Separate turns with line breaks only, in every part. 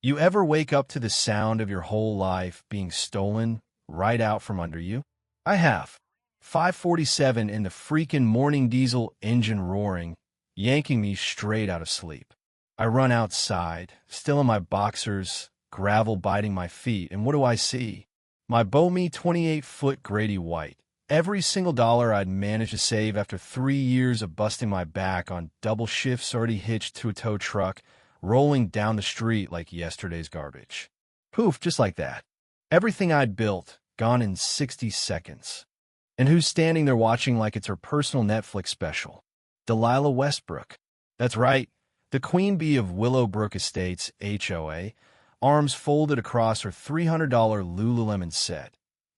You ever wake up to the sound of your whole life being stolen right out from under you? I have. 5:47 in the freaking morning, diesel engine roaring, yanking me straight out of sleep. I run outside, still in my boxers, gravel biting my feet, and what do I see? My Bomi 28-foot Grady White. Every single dollar I'd managed to save after 3 years of busting my back on double shifts already hitched to a tow truck, rolling down the street like yesterday's garbage. Poof, just like that. Everything I'd built, gone in 60 seconds. And who's standing there watching like it's her personal Netflix special? Delilah Westbrook. That's right, the queen bee of Willowbrook Estates, HOA, arms folded across her $300 Lululemon set,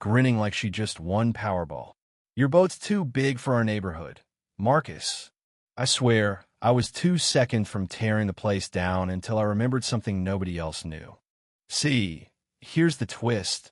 grinning like she just won Powerball. Your boat's too big for our neighborhood, Marcus. I swear, I was 2 seconds from tearing the place down until I remembered something nobody else knew. See, here's the twist.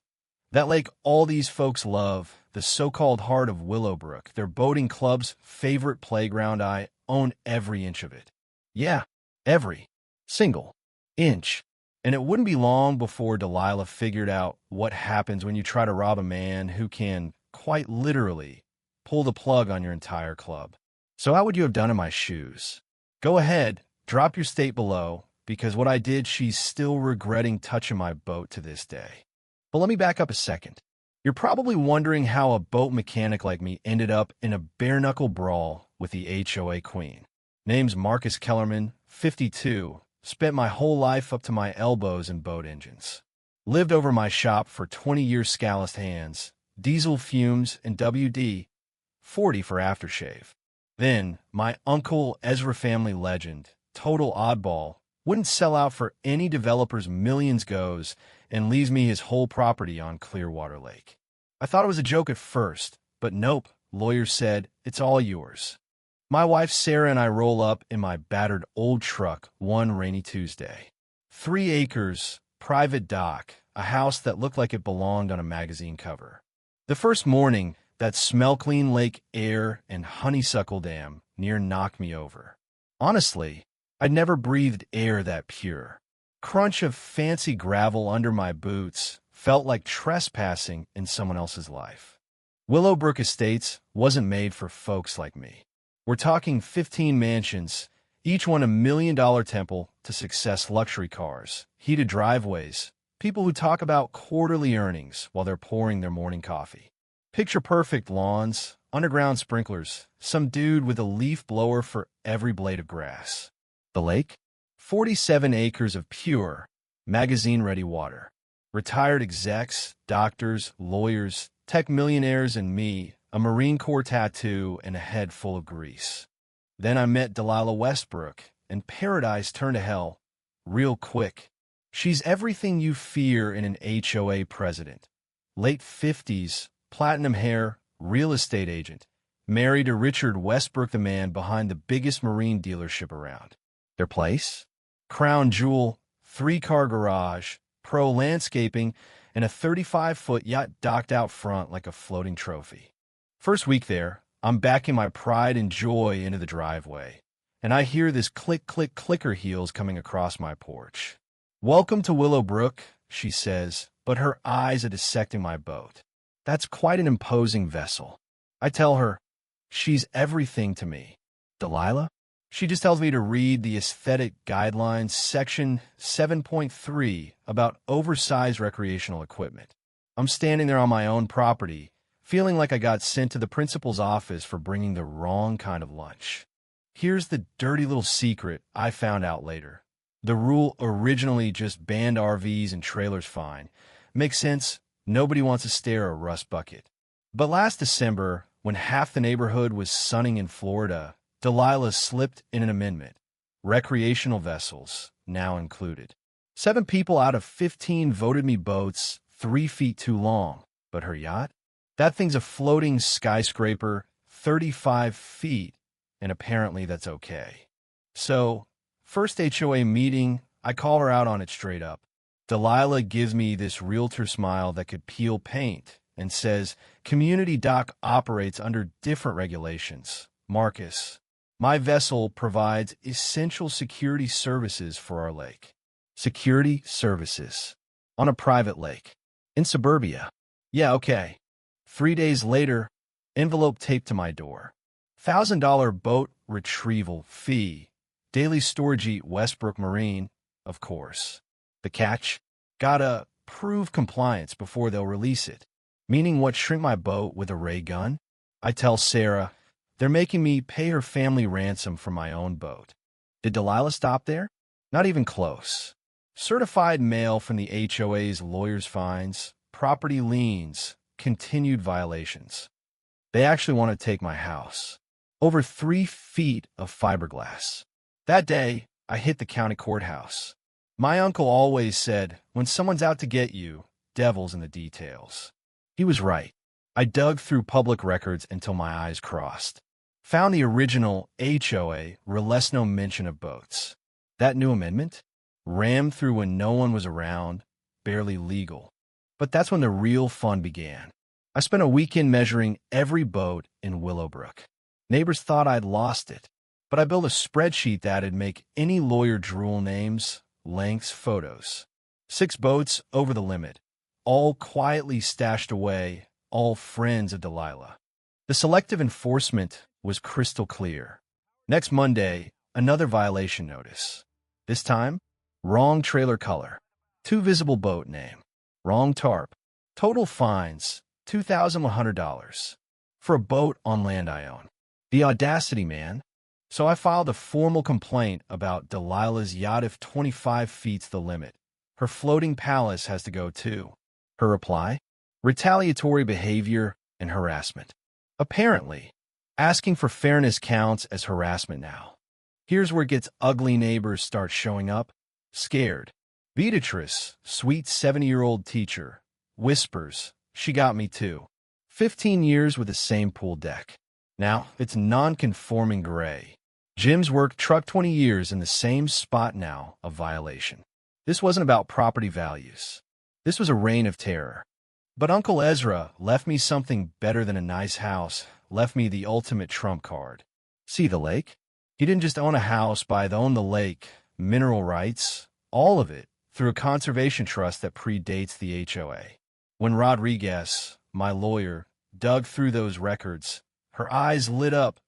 That lake all these folks love, the so-called heart of Willowbrook, their boating club's favorite playground, I own every inch of it. Yeah, every single inch. And it wouldn't be long before Delilah figured out what happens when you try to rob a man who can, quite literally, pull the plug on your entire club. So how would you have done in my shoes? Go ahead, drop your state below, because what I did, she's still regretting touching my boat to this day. But let me back up a second. You're probably wondering how a boat mechanic like me ended up in a bare-knuckle brawl with the HOA queen. Name's Marcus Kellerman, 52, spent my whole life up to my elbows in boat engines. Lived over my shop for 20 years, scalloused hands, diesel fumes, and WD, 40 for aftershave. Then, my uncle, Ezra family legend, total oddball, wouldn't sell out for any developer's millions goes and leaves me his whole property on Clearwater Lake. I thought it was a joke at first, but nope, lawyers said, it's all yours. My wife Sarah and I roll up in my battered old truck one rainy Tuesday. 3 acres, private dock, a house that looked like it belonged on a magazine cover. The first morning, that smell-clean lake air and honeysuckle dam near knocked me over. Honestly, I'd never breathed air that pure. Crunch of fancy gravel under my boots felt like trespassing in someone else's life. Willowbrook Estates wasn't made for folks like me. We're talking 15 mansions, each one $1 million temple to success, luxury cars, heated driveways, people who talk about quarterly earnings while they're pouring their morning coffee. Picture-perfect lawns, underground sprinklers, some dude with a leaf blower for every blade of grass. The lake? 47 acres of pure, magazine-ready water. Retired execs, doctors, lawyers, tech millionaires, and me, a Marine Corps tattoo and a head full of grease. Then I met Delilah Westbrook, and paradise turned to hell real quick. She's everything you fear in an HOA president. Late 50s, platinum hair, real estate agent, married to Richard Westbrook, the man behind the biggest marine dealership around. Their place? Crown jewel, 3-car garage, pro landscaping, and a 35-foot yacht docked out front like a floating trophy. First week there, I'm backing my pride and joy into the driveway, and I hear this click-click clicker heels coming across my porch. "Welcome to Willowbrook," she says, but her eyes are dissecting my boat. That's quite an imposing vessel. I tell her, she's everything to me. Delilah? She just tells me to read the Aesthetic Guidelines, Section 7.3, about oversized recreational equipment. I'm standing there on my own property, feeling like I got sent to the principal's office for bringing the wrong kind of lunch. Here's the dirty little secret I found out later. The rule originally just banned RVs and trailers fine. Makes sense. Nobody wants to stare a rust bucket. But last December, when half the neighborhood was sunning in Florida, Delilah slipped in an amendment. Recreational vessels, now included. 7 people out of 15 voted me boats 3 feet too long. But her yacht? That thing's a floating skyscraper, 35 feet, and apparently that's okay. So, first HOA meeting, I call her out on it straight up. Delilah gives me this realtor smile that could peel paint and says, "Community dock operates under different regulations. Marcus, my vessel provides essential security services for our lake." Security services. On a private lake. In suburbia. Yeah, okay. 3 days later, envelope taped to my door. $1,000 boat retrieval fee. Daily storage Westbrook Marine, of course. The catch? Gotta prove compliance before they'll release it. Meaning what, shrink my boat with a ray gun? I tell Sarah, they're making me pay her family ransom for my own boat. Did Delilah stop there? Not even close. Certified mail from the HOA's lawyers' fines, property liens, continued violations. They actually want to take my house. Over 3 feet of fiberglass. That day, I hit the county courthouse. My uncle always said, when someone's out to get you, devil's in the details. He was right. I dug through public records until my eyes crossed. Found the original HOA, release no mention of boats. That new amendment? Rammed through when no one was around, barely legal. But that's when the real fun began. I spent a weekend measuring every boat in Willowbrook. Neighbors thought I'd lost it, but I built a spreadsheet that'd make any lawyer drool: names, lengths, photos. 6 boats over the limit, all quietly stashed away, all friends of Delilah. The selective enforcement was crystal clear. Next Monday, another violation notice. This time, wrong trailer color, too visible boat name, wrong tarp. Total fines, $2,100. For a boat on land I own. The audacity, man. So I filed a formal complaint about Delilah's yacht. If 25 feet's the limit, her floating palace has to go too. Her reply? Retaliatory behavior and harassment. Apparently, asking for fairness counts as harassment now. Here's where it gets ugly. Neighbors start showing up, scared. Beatrice, sweet 70-year-old teacher, whispers, she got me too. 15 years with the same pool deck. Now, it's non-conforming gray. Jim's worked truck 20 years in the same spot now, a violation. This wasn't about property values. This was a reign of terror. But Uncle Ezra left me something better than a nice house, left me the ultimate trump card. See the lake? He didn't just own a house, but own the lake, mineral rights, all of it, through a conservation trust that predates the HOA. When Rodriguez, my lawyer, dug through those records, her eyes lit up.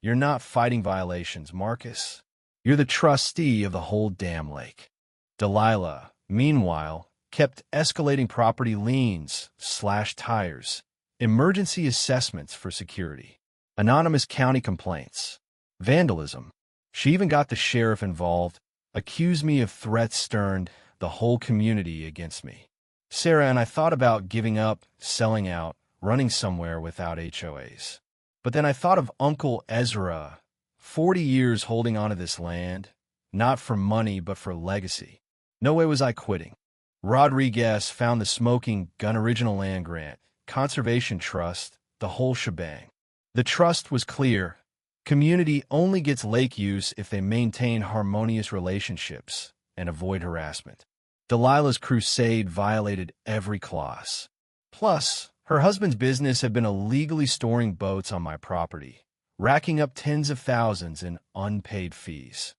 You're not fighting violations, Marcus. You're the trustee of the whole damn lake. Delilah, meanwhile, kept escalating property liens, slashed tires, emergency assessments for security, anonymous county complaints, vandalism. She even got the sheriff involved, accused me of threats, sterned the whole community against me. Sarah and I thought about giving up, selling out, running somewhere without HOAs. But then I thought of Uncle Ezra, 40 years holding onto this land, not for money but for legacy. No way was I quitting. Rodriguez found the smoking gun original land grant, conservation trust, the whole shebang. The trust was clear. Community only gets lake use if they maintain harmonious relationships and avoid harassment. Delilah's crusade violated every clause. Plus, her husband's business had been illegally storing boats on my property, racking up tens of thousands in unpaid fees.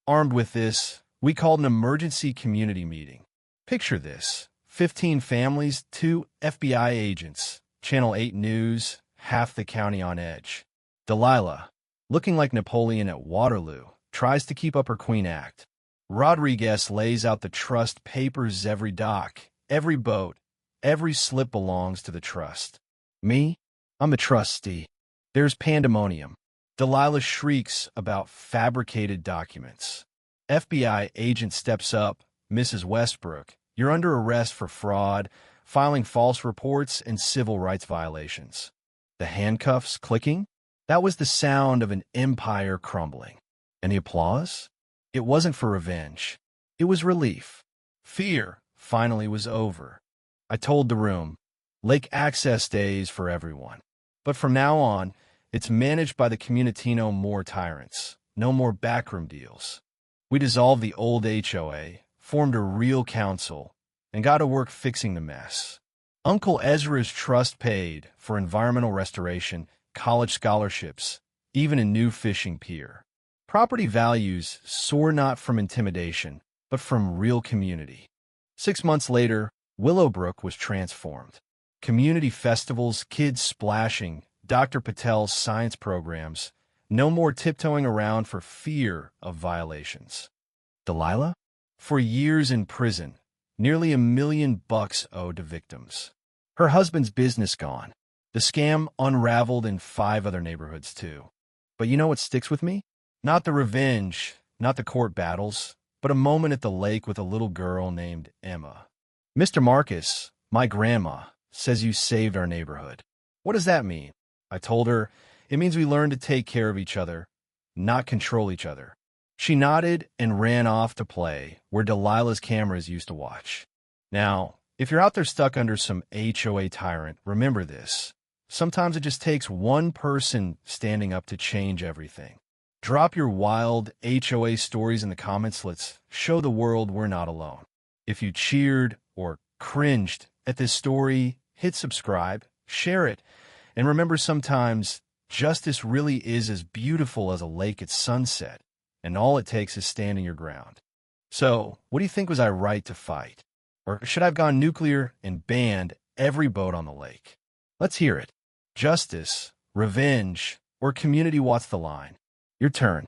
Armed with this, we called an emergency community meeting. Picture this: 15 families, 2 FBI agents, Channel 8 News, half the county on edge. Delilah, looking like Napoleon at Waterloo, tries to keep up her Queen act. Rodriguez lays out the trust papers: every dock, every boat, every slip belongs to the trust. Me? I'm a trustee. There's pandemonium. Delilah shrieks about fabricated documents. FBI agent steps up. Mrs. Westbrook, you're under arrest for fraud, filing false reports, and civil rights violations. The handcuffs clicking? That was the sound of an empire crumbling. And the applause? It wasn't for revenge. It was relief. Fear finally was over. I told the room, lake access days for everyone. But from now on, it's managed by the community. No more tyrants. No more backroom deals. We dissolved the old HOA, formed a real council, and got to work fixing the mess. Uncle Ezra's trust paid for environmental restoration, college scholarships, even a new fishing pier. Property values soar not from intimidation, but from real community. 6 months later, Willowbrook was transformed. Community festivals, kids splashing, Dr. Patel's science programs, no more tiptoeing around for fear of violations. Delilah? For years in prison, nearly $1 million owed to victims. Her husband's business gone. The scam unraveled in 5 other neighborhoods too. But you know what sticks with me? Not the revenge, not the court battles, but a moment at the lake with a little girl named Emma. Mr. Marcus, my grandma, says you saved our neighborhood. What does that mean? I told her, it means we learn to take care of each other, not control each other. She nodded and ran off to play where Delilah's cameras used to watch. Now, if you're out there stuck under some HOA tyrant, remember this. Sometimes it just takes one person standing up to change everything. Drop your wild HOA stories in the comments. Let's show the world we're not alone. If you cheered or cringed at this story, hit subscribe, share it, and remember sometimes justice really is as beautiful as a lake at sunset, and all it takes is standing your ground. So, what do you think? Was I right to fight? Or should I have gone nuclear and banned every boat on the lake? Let's hear it. Justice, revenge, or community? What's the line? Your turn.